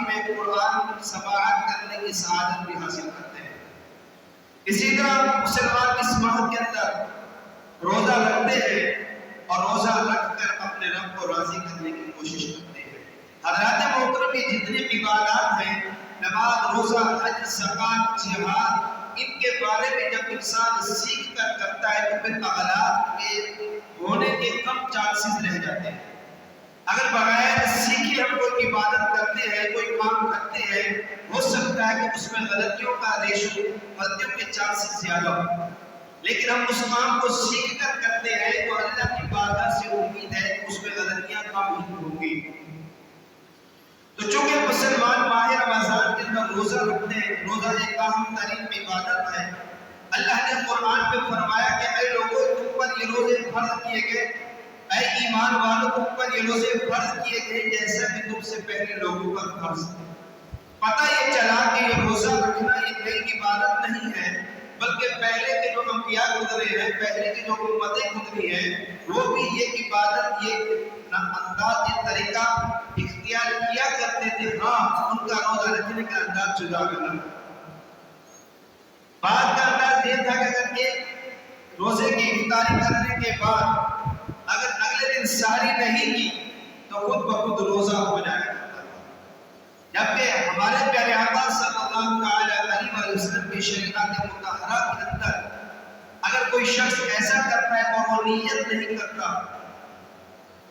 میں قرآن سماعت کرنے کی سعادت بھی حاصل کرتے ہیں۔ اسی طرح مسلمان اس ماہ کے اندر روزہ رکھتے ہیں اور روزہ رکھ کر اپنے رب کو راضی کرنے کی کوشش کرتے ہیں۔ حضرات محترم، یہ جتنی عبادات ہیں، نماز، روزہ، حج، زکوٰۃ، جہاد، ان کے بارے میں جب انسان سیکھ کر کرتا ہے تو پھر اغلاط کے ہونے کے کم چانسز رہ جاتے ہیں۔ اگر بغیر سیکھے ہم کوئی عبادت کرتے ہیں، کوئی کام کرتے ہیں، ہو سکتا ہے کہ اس میں غلطیوں کا ریشو، غلطیوں کے چانسز زیادہ ہو، لیکن ہم اس کام کو سیکھ کر کرتے ہیں تو اللہ کی بارگاہ سے امید ہے کہ اس میں غلطیاں کم ہی ہوں گی۔ تو چونکہ مسلمان ماہ رمضان کے اندر روزہ رکھتے ہیں، روزہ ایک اہم ترین عبادت ہے۔ اللہ نے قرآن میں فرمایا کہ اے لوگوں، تم پر یہ روزے فرض کیے گئے، اے ایمان والوں، تم پر یہ روزے فرض کیے گئے جیسا کہ تم سے پہلے لوگوں پر فرض تھے۔ پتہ یہ چلا کہ یہ روزہ رکھنا یہ نئی عبادت نہیں ہے، بلکہ پہلے کے جو انبیاء گزرے ہیں، پہلے کی جو امتیں گزری ہیں، وہ بھی یہ عبادت، یہ انداز، یہ طریقہ اختیار کیا کرتے تھے۔ ہاں، ان کا روزہ رکھنے کا انداز جدا کرنا، بات کا انداز یہ تھا کہ اگر ایک روزے کی افطاری کرنے کے بعد اگر اگلے دن سحری نہیں کی تو خود بخود روزہ ہو جائے گا، جبکہ ہمارے پیارے آقا صلی اللہ علیہ وسلم کی شریعت مطہرہ کے اندر اگر کوئی شخص ایسا کرتا ہے اور وہ نیت نہیں کرتا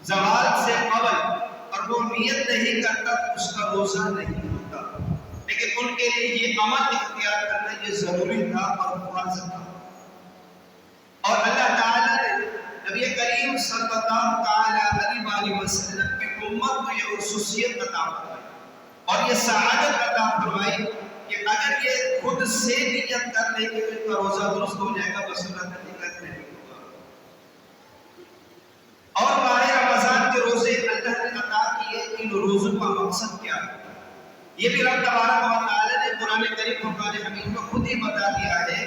زوال سے قبل، اور وہ نیت نہیں کرتا تو اس کا روزہ نہیں ہوتا، لیکن ان کے لیے یہ عمل اختیار کرنا یہ ضروری تھا اور فرض تھا۔ اور اللہ تعالیٰ نے نبی کریم صلی اللہ علیہ وسلم کی امت کو یہ خصوصیت عطا فرمائی اور یہ سعادت عطا فرمائی کہ اگر یہ خود سے نیت کر لے کہ ان کا روزہ درست ہو جائے گا، بصورت نیت نہیں ہوگا۔ اور ماہ رمضان کے روزے اللہ نے عطا کیے، ان روزوں کا مقصد کیا ہے یہ بھی رب تبارک و تعالیٰ نے قرآن کریم فرقان حمید میں خود ہی بتا دیا ہے۔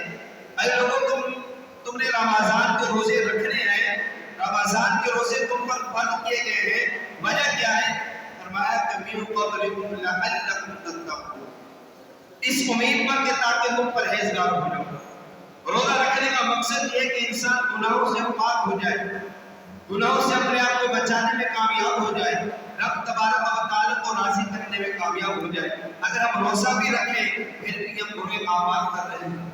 اے لوگوں، تم نے رمضان کے روزے رکھنے ہیں، رمضان کے روزے تم پر فرض کیے گئے ہیں، وجہ کیا ہے؟ فرمایا کہ من قبلکم لعلکم تتقون، اس امید پر کہ تاکہ تم پرہیزگار ہو جاؤ۔ روزہ رکھنے کا مقصد یہ ہے کہ انسان گناہوں سے پاک ہو جائے، گناہوں سے اپنے آپ کو بچانے میں کامیاب ہو جائے، رب تبارک و تعالیٰ کو راضی کرنے میں کامیاب ہو جائے۔ اگر ہم روزہ بھی رکھیں پھر بھی ہم برے اعمال کر رہے ہیں،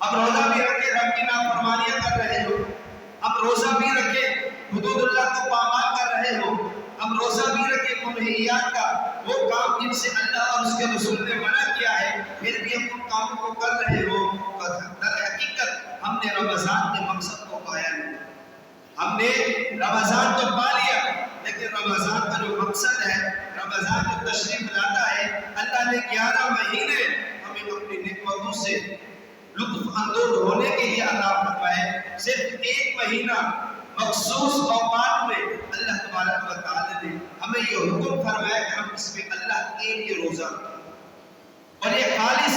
ہم روزہ بھی رکھیں رب کی نافرمانیاں کر رہے ہو، ہم روزہ بھی رکھیں حدود اللہ کو پامال کر رہے ہو، ہم روزہ بھی رکھیں منہیات کا وہ کام جن سے اللہ اور اس کے رسول نے منع کیا ہے، پھر بھی ہم ان کاموں کو کر رہے ہو، در حقیقت ہم نے رمضان کے مقصد کو پایا نہیں۔ ہم نے رمضان تو پا لیا، لیکن رمضان کا جو مقصد ہے، رمضان جو تشریف لاتا ہے، اللہ نے 11 مہینے ہمیں اپنی نعمتوں سے لطف اندوز ہونے کے لیے عطا فرمائے۔ صرف ایک مہینہ مخصوص اوقات میں اللہ تبارک و تعالی نے ہمیں یہ حکم فرمایا کہ ہم اس میں اللہ کے لیے روزہ رکھیں، اور یہ خالص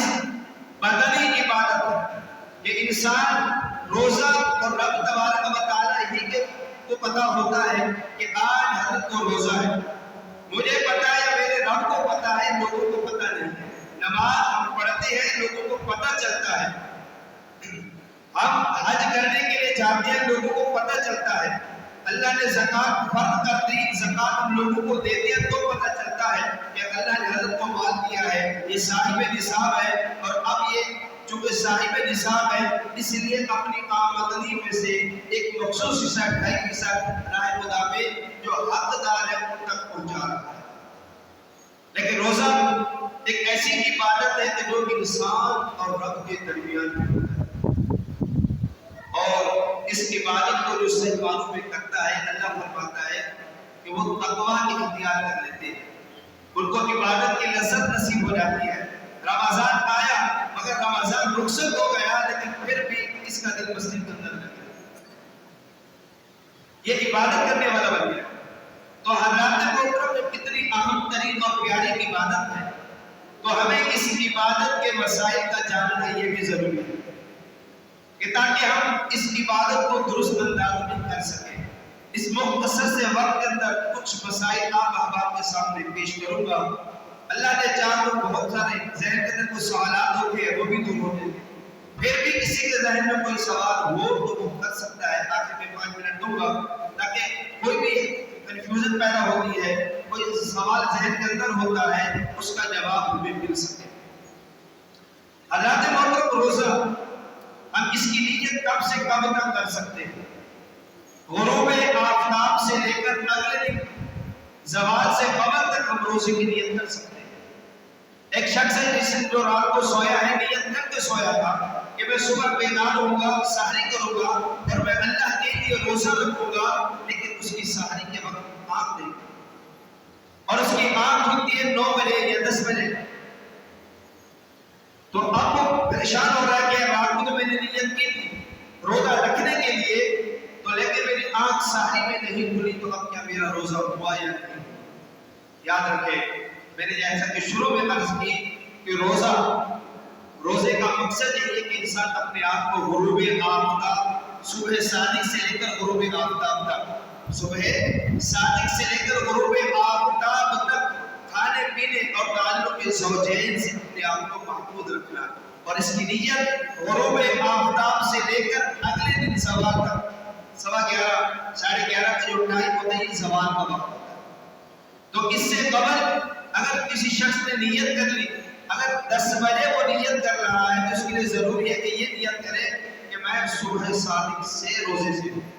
بدنی عبادت ہے کہ انسان روزہ، اور رب تبارک و تعالی ہی کو پتا ہوتا ہے کہ آج حضرت کو روزہ ہے، مجھے پتا ہے، میرے رب کو پتا ہے، لوگوں کو پتا نہیں ہے۔ نماز ہم پڑھتے ہیں، لوگوں کو پتا چلتا ہے، ہم حج کرنے کے لیے جاتے ہیں، لوگوں کو پتا چلتا ہے، اللہ نے زکوٰۃ فرض کر دی، زکوٰۃ ہم لوگوں کو دیتے ہیں تو پتا چلتا ہے کہ اللہ نے حضرت کو مال دیا ہے، یہ صاحب نصاب ہے، اور اب یہ چونکہ صاحب نصاب ہے اس لیے اپنی آمدنی میں سے ایک مخصوص حصہ 2.5% رائے خدا پہ جو حقدار ہے ان تک پہنچا رہا ہے۔ لیکن روزہ ایک ایسی عبادت ہے کہ جو انسان اور رب کے درمیان میں ہوتا ہے، اور اس عبادت کو جو صحیح معنوں میں کرتا ہے، اللہ فرماتا ہے کہ وہ تقویٰ اختیار کر لیتے ہیں، ان کو عبادت کی لذت نصیب ہو جاتی ہے۔ رمضان آیا مگر رمضان رخصت ہو گیا، لیکن پھر بھی اس کا دل مسجد کے اندر لگ گیا، یہ عبادت کرنے والا بن گیا۔ تو حضرات محترم، جو کتنی اہم ترین اور پیاری عبادت ہے، تو ہمیں اس عبادت کے مسائل کا جاننا یہ بھی ضروری ہے کہ تاکہ ہم اس عبادت کو درست انداز میں کر سکیں۔ اس مختصر سے وقت کے اندر کچھ مسائل آپ احباب کے سامنے پیش کروں گا اللہ نے چاہ تو بہت سارے ذہن کے اندر کوئی سوالات ہوتے ہیں وہ بھی دور ہوتے ہیں. پھر بھی کسی کے ذہن میں کوئی سوال ہو تو وہ کر سکتا ہے. آخر میں 5 منٹ دوں گا تاکہ کوئی بھی کنفیوژن پیدا ہوتی ہے، کوئی سوال ذہن کے اندر ہوتا ہے، اس کا جواب ہمیں مل سکے. حضرات محترم، روزہ ہم اس کی نیت کب سے کب تک کر سکتے ہیں؟ غروب آفتاب سے لے کر اگلے دن زوال سے قبل تک ہم روزے کی نیت کر سکتے ہیں. ایک شخص ہے جس نے جو رات کو سویا ہے، نیت کر کے سویا تھا کہ میں صبح بیدار ہوں گا، سحری کروں گا اور میں اللہ کے لیے روزہ رکھوں گا، لیکن اس کی سحری کے وقت آنکھ نہیں اور اس کی آنکھ ہوتی ہے 9 بجے یا 10 بجے. تو اب وہ پریشان ہو رہا ہے کہ رات کو تو میں نے نیت کی تھی روزہ رکھنے کے لیے، تو لیکن میری آنکھ سحری میں نہیں کھلی، تو اب کیا میرا روزہ ہوا یا نہیں؟ یاد رکھیں، میں نے جیسا کہ شروع میں عرض کی کہ روزے کا مقصد یہ ہے کہ انسان اپنے آپ کو غروب آفتاب، صبح صادق سے لے کر غروب آفتاب تک، صبح صادق سے لے کر غروب آفتاب تک کھانے پینے اور تعلق زوجین سے اپنے آپ کو محفوظ رکھنا، اور اس کی نیت غروب آفتاب سے لے کر اگلے دن زوال تک، 11:15 ساڑھے 11 کا جو ٹائم ہوتا ہے یہ زوال کا وقت ہوتا ہے. تو اس سے قبل اگر کسی شخص نے نیت کر لی، اگر 10 بجے وہ نیت کر رہا ہے تو اس کے لیے ضروری ہے کہ یہ نیت کرے کہ میں صبح صادق سے روزے سے ہوں،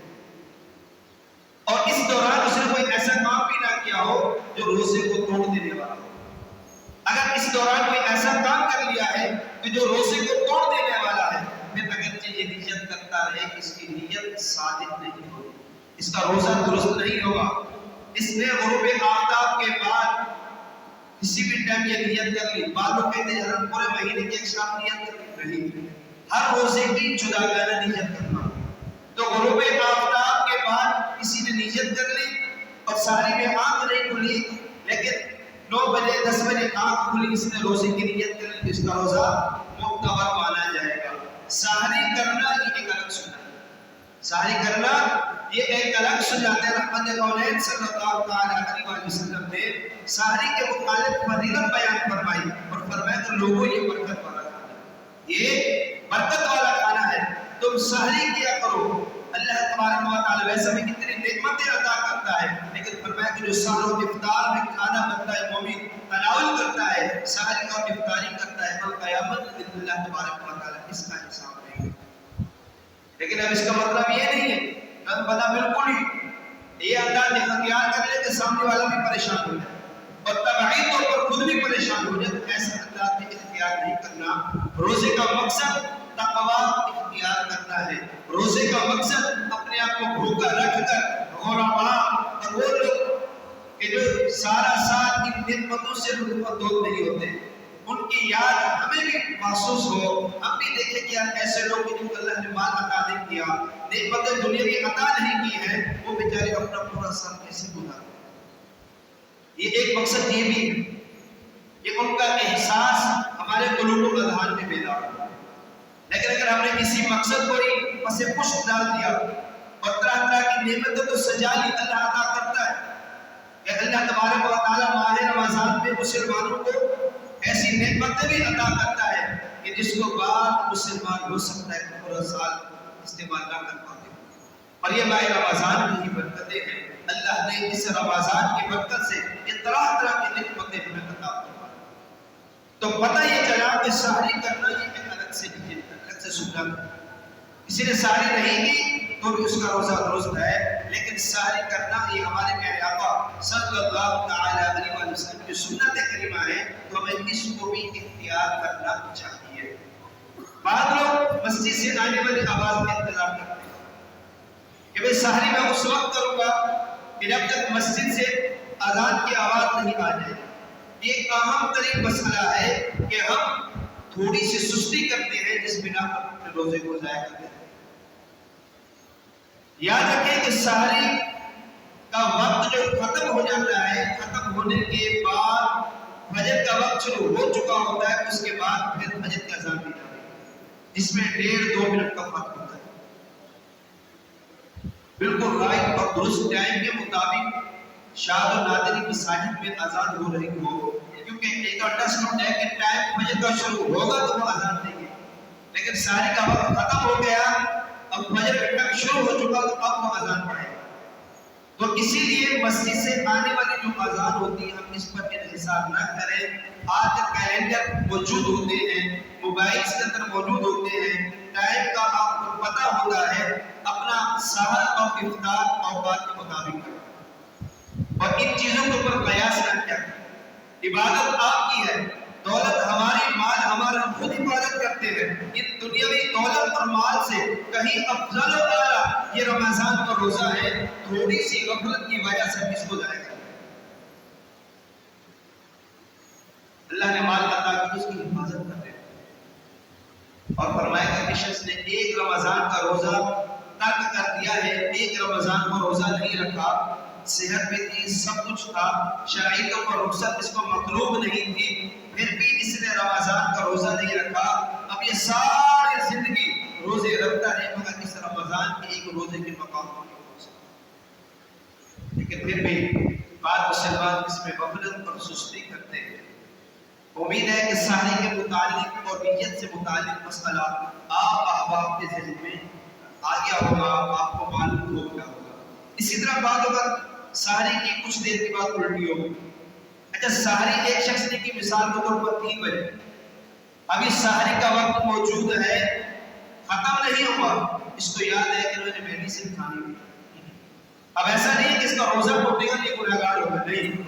اور اس دوران اس نے کوئی ایسا کام بھی نہ کیا ہو جو روزے کو توڑ دینے والا ہو. اگر اس دوران کوئی ایسا کام کر لیا ہے کہ جو روزے کو توڑ دینے والا ہے، پھر اگرچہ یہ نیت کرتا رہے کہ اس کی نیت صادق نہیں ہوگی، اس کا روزہ درست نہیں ہوگا. اس نے غروب آفتاب کے بعد کسی بھی ٹائم یہ نیت کر لی، بعض لوگ کہتے ہیں پورے مہینے کی ایک شام نیت کر لی، ہر روزے کی جداگانہ نیت کرنا. تو غروب آفتاب کے بعد کسی نے نیت کر لی اور سحری میں آنکھ نہیں کھلی، لیکن 9 بجے 10 بجے آنکھ کھلی، اس نے روزے کی نیت کر لی، اس کا روزہ معتبر مانا جائے گا. سحری کرنا یہ ایک الگ سنت ہے، سحری کرنا یہ ایک الگ سنت ہے. رحمت کونین صلی اللہ علیہ وسلم نے سحری کے متعلق فضیلت بیان فرمائی اور فرمایا کہ لوگوں یہ برکت والا کھانا ہے، یہ برکت والا کھانا ہے، تم سحری کیا کرو. اللہ تبارک و تعالی ویسے بھی کتنی نعمتیں عطا کرتا ہے، لیکن فرمایا کہ جو سحر و افطار میں کھانا بنتا ہے، مومن تناول کرتا ہے، سحری اور افطاری کرتا ہے، اور قیامت کے دن اللہ تبارک و تعالی اس کا حساب نہیں. لیکن اب اس کا مطلب یہ نہیں ہے کہ بندہ بالکل ہی یہ انداز اختیار کر لے کہ سامنے والا بھی پریشان ہو جائے اور طبعی طور پر خود بھی پریشان ہو جائے. ایسا انداز بھی اختیار نہیں کرنا. روزے کا مقصد تقویٰ اختیار کرنا ہے. روزے کا مقصد اپنے آپ کو بھوکا رکھ کر غرباء اور وہ لوگ کہ جو سارا سال ان نعمتوں سے لطف اندوز نہیں ہوتے، ان کی یاد ہمیں بھی محسوس ہو، ہم بھی دیکھیں کہ یار ایسے لوگ جن کو اللہ نے مال عطا نہیں کیا، نعمتیں دنیاوی عطا نہیں کی ہیں، وہ بیچارے اپنا پورا سال کیسے گزارتے ہیں. یہ ایک مقصد یہ بھی ہے کہ ان کا احساس ہمارے قلوب و اذہان میں بیدار ہو. لیکن اگر ہم نے کسی مقصد کو ہی پس پشت ڈال دیا اور طرح طرح کی نعمتوں کو سجا لی، اللہ عطا کرتا ہے کہ اللہ تبارک و تعالی ماہ رمضان میں مسلمانوں کو ایسی نعمتیں بھی عطا کرتا ہے کہ جس کو بعد مسلمان ہو سکتا ہے کہ پورا سال استعمال نہ کر پاتے. اور یہ ماہ رمضان کی ہی برکتیں ہیں. اللہ نے اس رمضان کی برکت سے یہ طرح طرح کی نعمتیں ہمیں عطا فرمائی. تو پتہ یہ چلا کہ سحری کرنا یہ ایک الگ سے نیت، الگ سے سنت. کسی نے سحری نہیں کی تو بھی اس کا روزہ درست ہے، لیکن سحری کرنا یہ ہمارے پیارے آقا صلی اللہ علیہ وسلم کی سنت کریمہ ہے، تو ہمیں اس کو بھی اختیار کرنا چاہیے. بعض لوگ مسجد سے آنے والی آواز کا انتظار کرتے ہیں کہ میں سحری میں اس وقت کروں گا کہ جب تک مسجد سے اذان کی آواز نہیں آ جائے. یہ ایک اہم ترین مسئلہ ہے کہ ہم تھوڑی سی سستی کرتے ہیں جس بنا پر اپنے روزے کو ضائع کرتے ہیں. یاد رکھیں کہ سحری کا وقت جو ختم ہو جاتا ہے، ختم ہونے کے بعد فجر کا وقت شروع ہو چکا ہوتا ہے، اس کے بعد پھر فجر کا اذان دی جاتی ہے، جس میں 1.5-2 منٹ کا فرق ہوتا ہے. بالکل رائٹ اور درست ٹائم کے مطابق شاد و نادری مساجد میں اذان ہو رہی ہو، کیونکہ کیونکہ ایک انڈرسٹینڈ ہے کہ ٹائم فجر کا شروع ہوگا تو وہ اذان دیں گے، لیکن سحری کا وقت ختم ہو گیا، اب فجر کا ٹائم شروع ہو چکا تو اب وہ اذان پڑھے گا۔ تو اسی لیے مسجد سے آنے والی جو اذان ہوتی ہے ہم اس پر انحصار نہ کریں۔ آج کیلنڈر موجود ہوتے ہیں، موبائل کے اندر موجود ہوتے ہیں، ٹائم کا آپ کو پتہ ہوتا ہے، اپنا سحر اور افطار اوقات کے مطابق کریں اور ان چیزوں کے اوپر قیاس نہ کریں۔ عبادت آپ کی ہے، دولت ہماری، مال ہمارا، ہم خود عبادت کرتے ہیں۔ ان دنیاوی دولت اور مال سے کہیں افضل و اعلیٰ یہ رمضان کا روزہ ہے، تھوڑی سی غفلت کی وجہ سے کس کو ضائع کریں۔ اللہ نے مال عطا کی، اس کی حفاظت کر دے اور فرمایا کہ جس شخص نے ایک رمضان کا روزہ ترک کر دیا ہے، ایک رمضان کا روزہ نہیں رکھا، صحت بھی تھی، سب کچھ تھا، شرعی طور پر رخصت اس کو مطلوب نہیں تھی، پھر بھی اس نے رمضان کا روزہ نہیں رکھا، اب یہ ساری زندگی روزے رکھتا ہے مگر اس رمضان کے ایک روزے کے مقام پر نہیں پہنچ سکتا۔ لیکن پھر بھی بعض مسلمان اس میں غفلت اور سستی کرتے ہیں۔ امید ہے کہ سحری کے متعلق اور نیت سے متعلق مسئلہ آپ احباب کے ذہن میں آ گیا ہوگا، آپ کو معلوم ہو گیا ہوگا۔ اسی طرح بعض وقت سحری کی کچھ دیر کے بعد الٹی ہوگی۔ اچھا سحری ایک شخص نے کی مثال کے طور پر 3 بجے، ابھی سحری کا وقت موجود ہے، ختم نہیں ہوا، اس کو یاد ہے کہ انہوں نے میڈیسن کھانی ہے۔ اب ایسا نہیں ہے کہ اس کا روزہ ٹوٹے گا یہ گنہگار ہوگا، نہیں،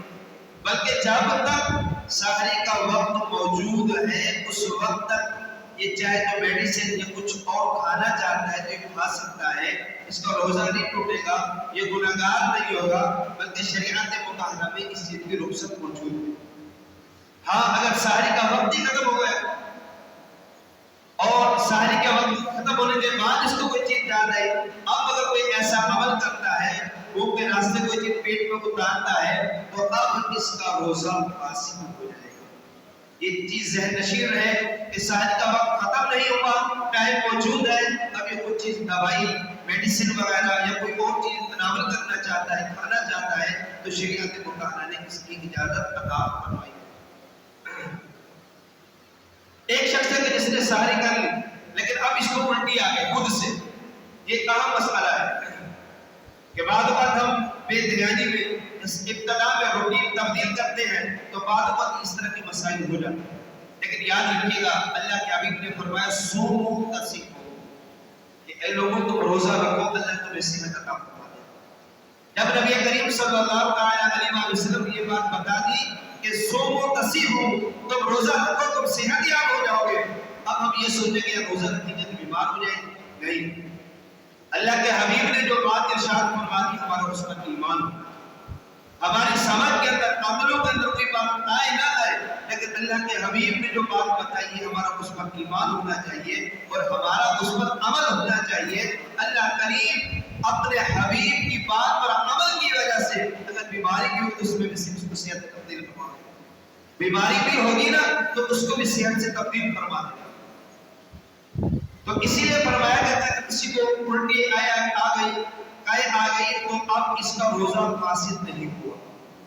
بلکہ جب تک سحری کا وقت موجود ہے اس وقت تک یہ چاہے تو میڈیسن یا کچھ اور کھانا چاہتا ہے تو یہ کھا سکتا ہے، اس کا روزہ نہیں ٹوٹے گا، یہ گنہگار نہیں ہوگا، بلکہ شریعت مطہرہ میں اس چیز کی رخصت موجود ہے۔ ہاں اگر سحری کا وقت ہی ختم ہو گیا اور سحری کا وقت ختم ہونے کے بعد اس کو کوئی چیز یاد آئی، اب اگر کوئی ایسا عمل کرتا ہے وہ کے راستے کوئی چیز پیٹ میں اتارتا ہے تو اب اس کا روزہ فاسد ہو جائے گا۔ یہ چیز ذہن نشین رہے کہ سحری کا وقت ختم نہیں ہوا، ٹائم موجود ہے، اب یہ کوئی چیز دوائی میڈیسن وغیرہ یا کوئی اور چیز تناول کرنا چاہتا ہے، کھانا چاہتا ہے تو شریعت مطہرہ نے اس کی اجازت عطا فرمائی ہے۔ ایک شخص ہے کہ جس نے سحری کر لی لیکن اب اس کو الٹی آ گئی خود سے، یہ اہم مسئلہ ہے کہ بعض اوقات ہم بے دھیانی میں ابتدا میں روٹین تبدیل کرتے ہیں تو بعض اوقات اس طرح کے مسائل ہو جاتے ہیں، لیکن یاد رکھیے گا اللہ کے حبیب نے فرمایا صوموا تصیحوا، کہ اے لوگوں تم روزہ رکھو اللہ تمہیں صحت عطا فرما دے گا۔ جب نبی کریم صلی اللہ علیہ وسلم نے یہ بات بتا دی کہ صوموا تصیحوا، تم روزہ رکھو تم صحت یاب ہو جاؤ گے، اب ہم یہ سوچیں گے روزہ رکھیں گے تو بیمار ہو جائیں گے، نہیں، اللہ کے حبیب نے جو بات ارشاد فرما دی ہمارا اس پر ایمان ہونا، ہماری سمجھ کے اندر عملوں کے اندر کوئی بات آئے نہ آئے، لیکن اللہ کے حبیب نے جو بات بتائی ہے ہمارا اس پر ایمان ہونا چاہیے اور ہمارا اس پر عمل ہونا چاہیے۔ اللہ کریم اپنے حبیب کی بات پر عمل کی وجہ سے اگر بیماری بھی ہو تو اس میں بھی صحت تبدیل فرما دے، بیماری بھی ہوگی نا تو اس کو بھی صحت سے تبدیل فرما دے۔ تو اسی لیے فرمایا جاتا ہے کہ کسی کو الٹی آ گئی تو اب اس کا روزہ فاسد نہیں ہوا،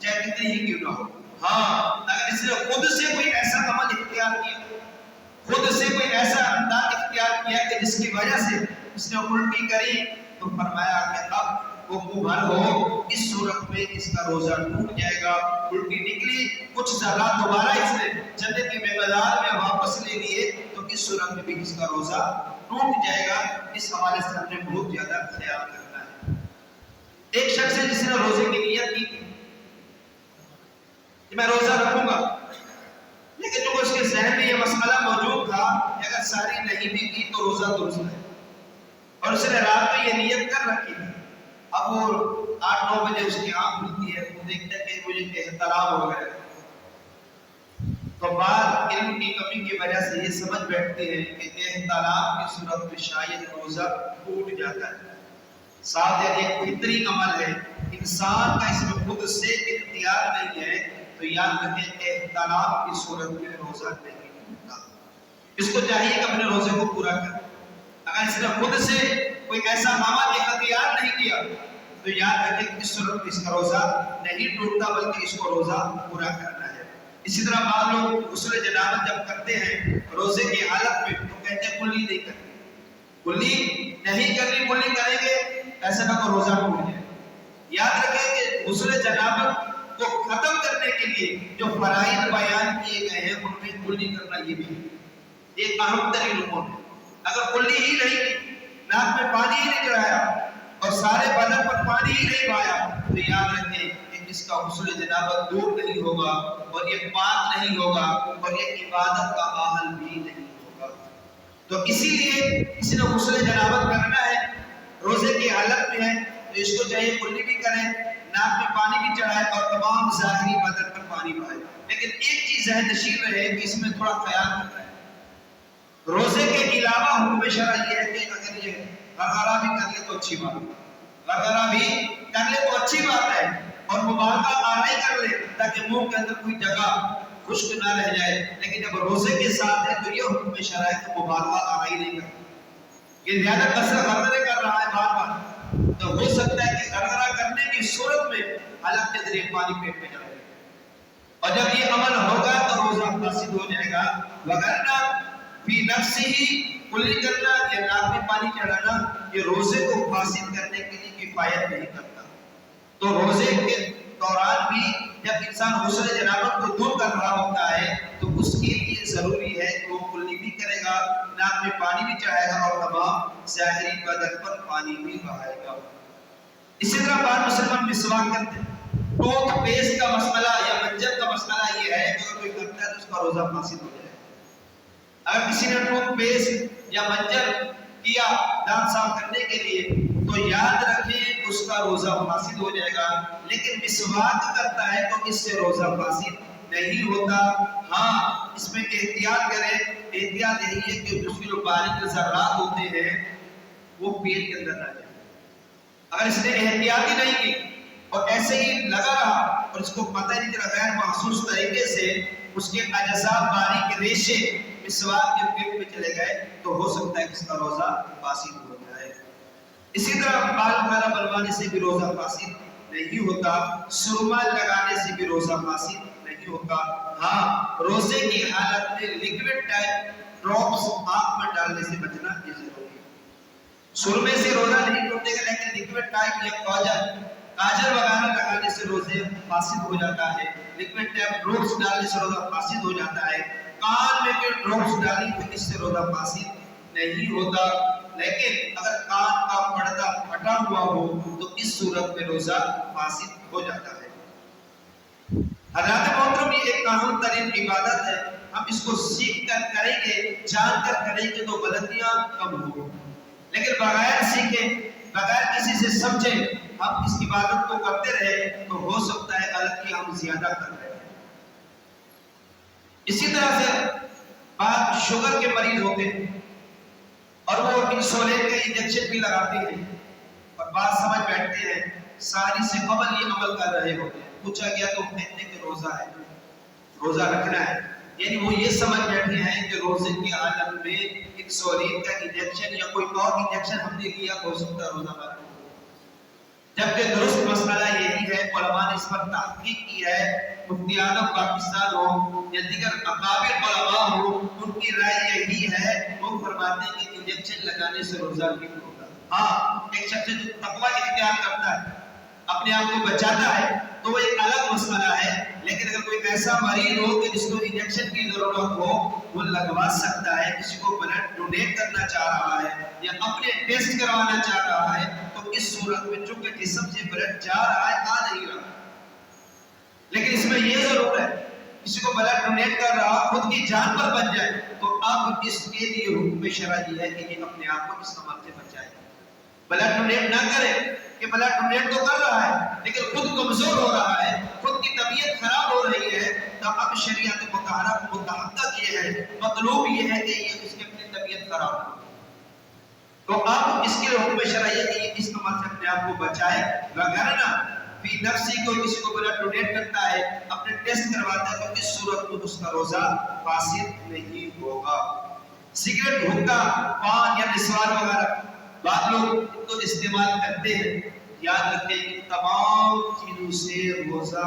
چاہے کتنی ہی کیوں نہ ہو۔ ہاں اگر اس نے خود سے کوئی ایسا عمل اختیار کیا، خود سے کوئی ایسا انداز اختیار کیا کہ جس کی وجہ سے اس نے الٹی کری تو فرمایا کہ اب وہ مبھر ہو، اس صورت میں اس کا روزہ ٹوٹ جائے گا۔ الٹی نکلی، کچھ ذرات دوبارہ اس نے جنت کی مقدار میں واپس لے لیے تو اس صورت میں بھی اس کا روزہ ٹوٹ جائے گا۔ اس حوالے سے ہم نے بہت زیادہ خیال کرنا ہے۔ ایک شخص ہے جس نے روزے کی نیت کی کہ میں روزہ رکھوں گا، لیکن جو اس کے ذہن میں یہ مسئلہ موجود تھا کہ اگر ساری نہیں بھی کی تو روزہ درست ہے، اور اس نے رات میں یہ نیت کر رکھی تھی، اب وہ 8-9 بجے اس کی آنکھ کھلتی ہے، وہ دیکھتا ہے کہ مجھے احترام ہو گیا، تو بعد علم کی کمی کی وجہ سے یہ سمجھ بیٹھتے ہیں کہ احترام کی صورت میں شاید روزہ ٹوٹ جاتا ہے۔ ساتھ ایک فطری عمل ہے، انسان کا اس میں خود سے اختیار نہیں ہے، تو یاد رکھیں احترام کی صورت میں روزہ نہیں ٹوٹتا۔ اس کو چاہیے کہ اپنے روزے کو پورا کرے۔ اگر اس نے خود سے کوئی ایسا عمل اختیار نہیں کیا تو یاد رکھیں کہ اس صورت میں اس کا روزہ نہیں ٹوٹتا بلکہ اس کو روزہ پورا کرنا ہے۔ اسی طرح بعض لوگ غسل جنابت جب کرتے ہیں روزے کی حالت میں تو کہتے ہیں کلی نہیں کرنی، کلی نہیں کرنی، کلی کریں گے ایسا نہ کو روزہ ٹوٹ جائے۔ یاد رکھیں کہ غسل جنابت کو ختم کرنے کے لیے جو فرائض بیان کیے گئے ہیں ان میں کلی کرنا یہ بھی ایک اہم ترین رکن ہے۔ اگر کلی ہی نہیں، ناک میں پانی ہی نہیں چڑھایا اور سارے بدن پر پانی ہی نہیں پایا تو یاد رکھیں کہ اس کا غسل جنابت دور نہیں ہوگا اور یہ پاک نہیں ہوگا اور یہ عبادت کا اہل بھی نہیں ہوگا۔ تو اسی لیے کسی نے غسل جنابت کرنا ہے، روزے کی حالت میں ہے تو اس کو چاہیے کلی بھی کریں، ناک میں پانی بھی چڑھائے اور تمام ظاہری بدن پر پانی بہائے۔ لیکن ایک چیز ذہن نشین رہے کہ اس میں تھوڑا خیال کرنا ہے، روزے کے علاوہ حکم شرع یہ ہے کہ اگر یہ غرغرہ بھی کر لے تو اچھی بات ہے، غرغرہ بھی کر لے تو اچھی بات ہے اور مبالغہ آنا ہی کر لے تاکہ منہ کے اندر کوئی جگہ خشک نہ رہ جائے۔ لیکن جب روزے کے ساتھ ہے تو یہ حکم شرع ہے کہ مبالغہ آنا ہی نہیں کرنا، یہ زیادہ کثرت غرغرے کر رہا ہے بار بار تو ہو سکتا ہے کہ غرغرہ کرنے کی صورت میں حلق کے ذریعے پانی پیٹ میں جائے اور جب یہ عمل ہوگا تو روزہ فاسد ہو جائے گا۔ وگرنہ فی نفسی ہی کلی کرنا یا ناک میں پانی چڑھانا یہ روزے کو فاسد کرنے کے لیے کفایت نہیں کرتا۔ تو روزے کے دوران بھی جب انسان غسل جنابت کو دور کر رہا ہوتا ہے تو اس کے لیے ضروری ہے کہ وہ کلی بھی کرے گا، ناک میں پانی بھی چڑھائے گا اور تمام ظاہری بدن پر پانی بھی بہائے گا۔ اسی طرح بعض مسلمان مسواک کرتے ہیں، ٹوتھ پیسٹ کا مسئلہ یا منجن کا مسئلہ یہ ہے کہ اگر کوئی کرتا ہے تو اس کا روزہ فاسد ہو جائے۔ اگر کسی نے ٹوتھ پیسٹ یا منجن کیا دانت صاف کرنے کے لیے تو یاد رکھیں اس کا روزہ فاسد ہو جائے گا، لیکن مسواک کرتا ہے تو اس سے روزہ فاسد نہیں ہوتا۔ ہاں اس میں احتیاط کریں، احتیاط یہی ہے کہ اس کے جو باریک ذرات ہوتے ہیں وہ پیٹ کے اندر نہ جائیں۔ اگر اس نے احتیاط ہی نہیں کی اور ایسے ہی لگا رہا اور اس کو پتہ نہیں چلا غیر محسوس طریقے سے اس کے اجزاء باریک ریشے مسواک کے پیٹ میں چلے گئے تو ہو سکتا ہے کہ اس کا روزہ فاسد ہو جائے۔ اسی طرح بال وغیرہ بلوانے سے بھی روزہ فاسد نہیں ہوتا، سرما لگانے سے بھی روزہ فاسد نہیں ہوتا۔ ہاں روزے کی حالت میں لیکوڈ ٹائپ ڈراپس آنکھ میں ڈالنے سے بچنا یہ ضروری ہے۔ سرمے سے روزہ نہیں ٹوٹے گا لیکن لیکوڈ ٹائپ یا کاجل وغیرہ لگانے سے روزے فاسد ہو جاتا ہے، لیکوڈ ٹائپ ڈراپس ڈالنے سے روزہ فاسد ہو جاتا ہے، کان میں بھی ڈراپس ڈالی تو اس سے روزہ فاسد نہیں ہوتا۔ لیکن اگر کان کا پردہ پھٹا ہوا ہو تو اس صورت میں روزہ فاسد ہو جاتا ہے۔ حضرات محترم یہ ایک اہم ترین عبادت ہے، ہم اس کو سیکھ کر کریں گے، جان کر کریں گے تو غلطیاں کم ہوں، لیکن بغیر سیکھے بغیر کسی سے سمجھے ہم اس عبادت کو کرتے رہے تو ہو سکتا ہے غلطیاں ہم زیادہ کر رہے ہیں۔ اسی طرح سے بعض شوگر کے مریض ہوتے ہیں اور وہ انسولین کا انجیکشن بھی لگاتے ہیں اور بعض سمجھ بیٹھتے ہیں ساری سے قبل یہ عمل کر رہے ہوتے ہیں، پوچھا گیا تو کہتے ہیں کہ روزہ ہے، روزہ رکھنا ہے، یعنی وہ یہ سمجھ بیٹھے ہیں کہ روزے کے عالم میں انسولین کا انجیکشن یا کوئی اور انجیکشن ہم نے لیا ہو سکتا ہے روزہ بند، جبکہ درست مسئلہ یہی ہے۔ علماء نے اس پر تحقیق کی ہے، مفتیان پاکستان ہو یا دیگر اکابر علماء ہو ان کی رائے یہی ہے، وہ فرماتے ہیں کہ انجیکشن لگانے سے روزہ نہیں ہوتا۔ ہاں ایک شخص جو تقوی اختیار کرتا ہے، اپنے آپ کو بچاتا ہے تو وہ ایک الگ مسئلہ ہے، لیکن اگر کوئی ایسا مریض ہو کہ جس کو انجیکشن کی ضرورت ہو وہ لگوا سکتا ہے، کسی کو بلڈ ڈونیٹ کرنا چاہ رہا ہے یا اپنے ٹیسٹ کروانا چاہ رہا ہے تو اس صورت میں چونکہ جسم سے بلڈ جا رہا ہے آ نہیں رہا، لیکن اس میں یہ ضرور ہے کسی کو بلڈ ڈونیٹ کر رہا خود کی جان پر بچ جائے تو اب اس کے لیے حکم شرع یہ ہے کہ یہ اپنے آپ کو اس عمل سے بچائے، بلڈ ڈونیٹ نہ کرے کہ بلڈ ڈونیٹ تو کر رہا ہے لیکن خود کمزور ہو رہا ہے، خود کی طبیعت خراب ہو رہی ہے، تو اب شریعت مطہرہ متحقق یہ ہے، مطلوب یہ ہے کہ یہ اس کی اپنی طبیعت خراب ہو تو اب اس کے حکم شرعی ہے کہ اس عمل سے اپنے آپ کو بچائے، وگرنہ فی نفسی کو کسی کو بلڈ ڈونیٹ کرتا ہے اپنے ٹیسٹ کرواتا ہے تو اس صورت میں اس کا روزہ فاسد نہیں ہوگا۔ سگریٹ، حقہ، پان یا نسوار وغیرہ بعض لوگ ان کو استعمال کرتے ہیں، یاد رکھیں ان تمام چیزوں سے روزہ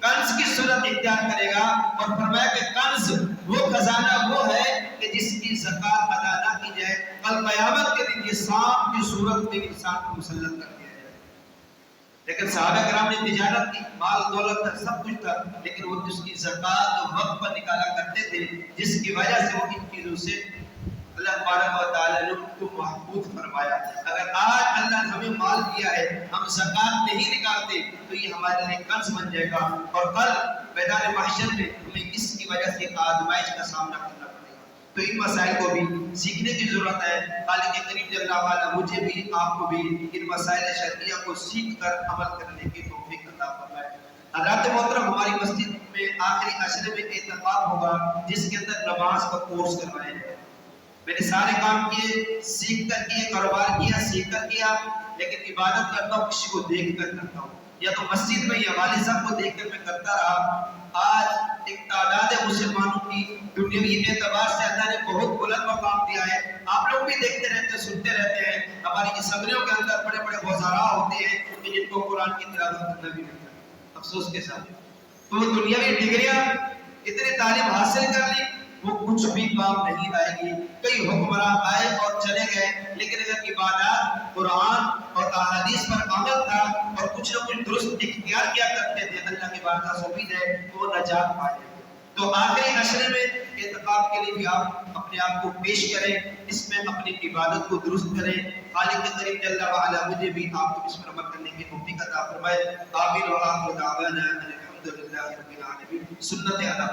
کنز کی صورت اختیار کرے گا، اور فرمایا کہ کنز وہ خزانہ وہ ہے کہ جس کی زکات ادا نہ کی جائے کل قیامت کے دن یہ سانپ کی صورت میں انسان کو مسلط کر دیا جائے۔ لیکن صحابہ کرام نے تجارت کی، مال دولت تھا، سب کچھ تھا، لیکن وہ جس کی زکات وقت پر نکالا کرتے تھے، جس کی وجہ سے وہ ان چیزوں سے اللہ تبارک و تعالیٰ نے ان کو محفوظ فرمایا۔ اگر آج اللہ نے ہمیں مال دیا ہے، ہم زکات نہیں نکالتے تو یہ ہمارے لیے کنز بن جائے گا، اور کل میدان محشر میں ہمیں اس کی وجہ سے آزمائش کا سامنا کرنا پڑے گا۔ تو ان مسائل کو بھی سیکھنے کی ضرورت ہے۔ خالق کریم جل وعلا مجھے بھی آپ کو بھی ان مسائل شرعیہ کو سیکھ کر عمل کرنے کی توفیق عطا فرمائے۔ حضرات محترم، ہماری مسجد میں آخری عشرے میں اعتکاف ہوگا جس کے اندر نماز کا کورس کروایا جائے۔ میں نے سارے کام کیے، سیکھ کر کیے، کاروبار کیا، سیکھ کر کیا، لیکن عبادت کرتا ہوں کسی کو دیکھ کر کرتا ہوں، یا تو مسجد میں یا والد صاحب کو دیکھ کر میں کرتا رہا۔ آج ایک تعداد ہے مسلمانوں کی دنیاوی اعتبار سے اللہ نے بہت بلند مقام دیا ہے۔ آپ لوگ بھی دیکھتے رہتے ہیں، سنتے رہتے ہیں، ہماری اسمبلیوں کے اندر بڑے بڑے وزراء ہوتے ہیں کہ جن کو قرآن کی تلاوت کرنا بھی نہیں آتا، افسوس کے ساتھ۔ تو دنیاوی ڈگریاں اتنی تعلیم حاصل کر لی، وہ کچھ بھی کام نہیں آئے گی۔ کئی حکمران آئے اور چلے گئے، لیکن اگر عبادات قرآن اور احادیث پر عمل تھا اور کچھ نہ کچھ درست اختیار کیا کرتے تھے، اللہ کی بارگاہ سے امید ہے کہ وہ نجات پائے۔ تو آخری عشرے میں اعتکاف کے لیے بھی آپ اپنے آپ کو پیش کریں، اس میں اپنی عبادت کو درست کریں۔ خالق کریم جل وعلا مجھے بھی آپ کو اس پر عمل کرنے کی توفیق عطا فرمائے۔ آمین و آخر دعوانا الحمدللہ رب العالمین۔ سنت ادا